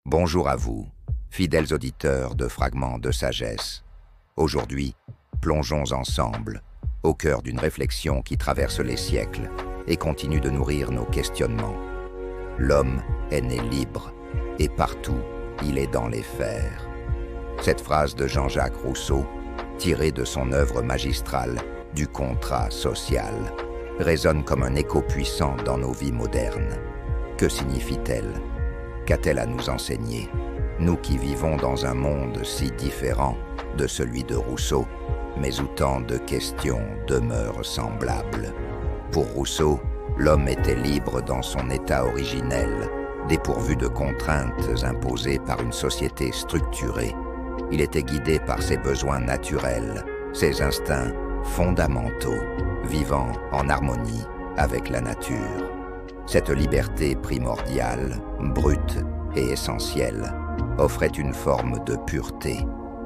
Bonjour à vous, fidèles auditeurs de Fragments de sagesse. Aujourd'hui, plongeons ensemble au cœur d'une réflexion qui traverse les siècles et continue de nourrir nos questionnements. L'homme est né libre, et partout, il est dans les fers. Cette phrase de Jean-Jacques Rousseau, tirée de son œuvre magistrale du contrat social, résonne comme un écho puissant dans nos vies modernes. Que signifie-t-elle? Qu'a-t-elle à nous enseigner, nous qui vivons dans un monde si différent de celui de Rousseau, mais où tant de questions demeurent semblables? Pour Rousseau, l'homme était libre dans son état originel, dépourvu de contraintes imposées par une société structurée. Il était guidé par ses besoins naturels, ses instincts fondamentaux, vivant en harmonie avec la nature. Cette liberté primordiale, brute et essentielle, offrait une forme de pureté.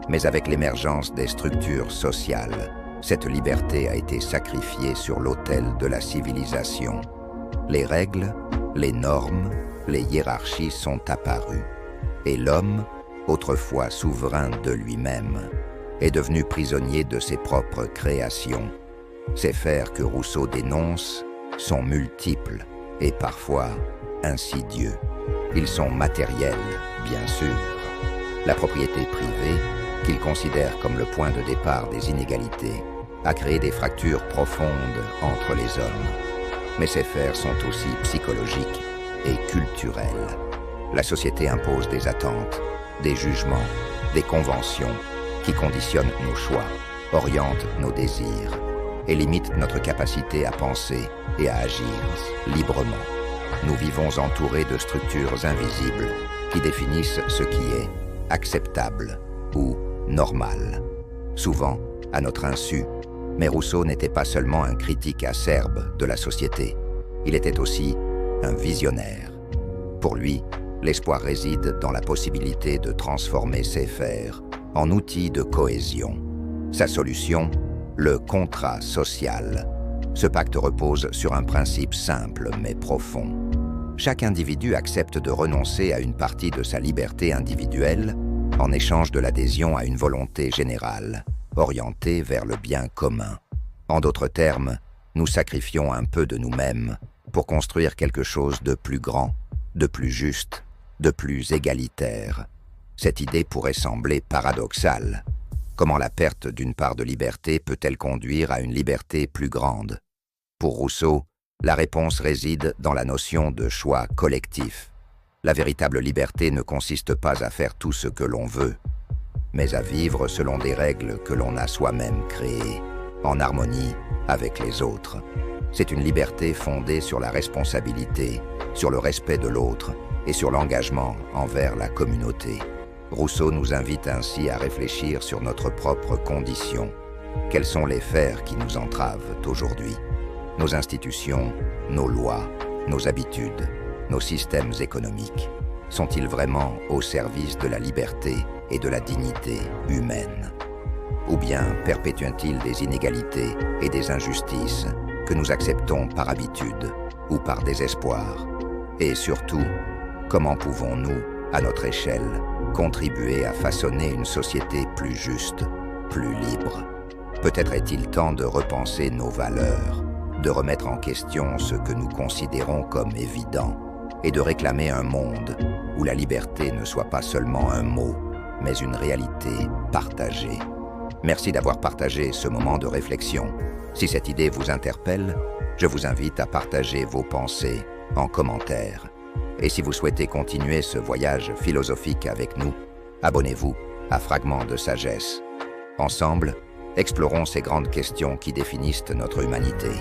Mais avec l'émergence des structures sociales, cette liberté a été sacrifiée sur l'autel de la civilisation. Les règles, les normes, les hiérarchies sont apparues. Et l'homme, autrefois souverain de lui-même, est devenu prisonnier de ses propres créations. Ces fers que Rousseau dénonce sont multiples et parfois insidieux. Ils sont matériels, bien sûr. La propriété privée, qu'il considère comme le point de départ des inégalités, a créé des fractures profondes entre les hommes. Mais ces fers sont aussi psychologiques et culturels. La société impose des attentes, des jugements, des conventions qui conditionnent nos choix, orientent nos désirs et limitent notre capacité à penser et à agir librement. Nous vivons entourés de structures invisibles qui définissent ce qui est acceptable ou normal, souvent à notre insu. Mais Rousseau n'était pas seulement un critique acerbe de la société, il était aussi un visionnaire. Pour lui, l'espoir réside dans la possibilité de transformer ces fers en outils de cohésion. Sa solution, le contrat social. Ce pacte repose sur un principe simple mais profond. Chaque individu accepte de renoncer à une partie de sa liberté individuelle en échange de l'adhésion à une volonté générale, orientée vers le bien commun. En d'autres termes, nous sacrifions un peu de nous-mêmes pour construire quelque chose de plus grand, de plus juste, de plus égalitaire. Cette idée pourrait sembler paradoxale. Comment la perte d'une part de liberté peut-elle conduire à une liberté plus grande? Pour Rousseau, la réponse réside dans la notion de choix collectif. La véritable liberté ne consiste pas à faire tout ce que l'on veut, mais à vivre selon des règles que l'on a soi-même créées, en harmonie avec les autres. C'est une liberté fondée sur la responsabilité, sur le respect de l'autre et sur l'engagement envers la communauté. Rousseau nous invite ainsi à réfléchir sur notre propre condition. Quels sont les fers qui nous entravent aujourd'hui? Nos institutions, nos lois, nos habitudes, nos systèmes économiques, sont-ils vraiment au service de la liberté et de la dignité humaine? Ou bien perpétuent-ils des inégalités et des injustices que nous acceptons par habitude ou par désespoir? Et surtout, comment pouvons-nous, à notre échelle, contribuer à façonner une société plus juste, plus libre? Peut-être est-il temps de repenser nos valeurs, de remettre en question ce que nous considérons comme évident et de réclamer un monde où la liberté ne soit pas seulement un mot, mais une réalité partagée. Merci d'avoir partagé ce moment de réflexion. Si cette idée vous interpelle, je vous invite à partager vos pensées en commentaire. Et si vous souhaitez continuer ce voyage philosophique avec nous, abonnez-vous à Fragments de sagesse. Ensemble, explorons ces grandes questions qui définissent notre humanité.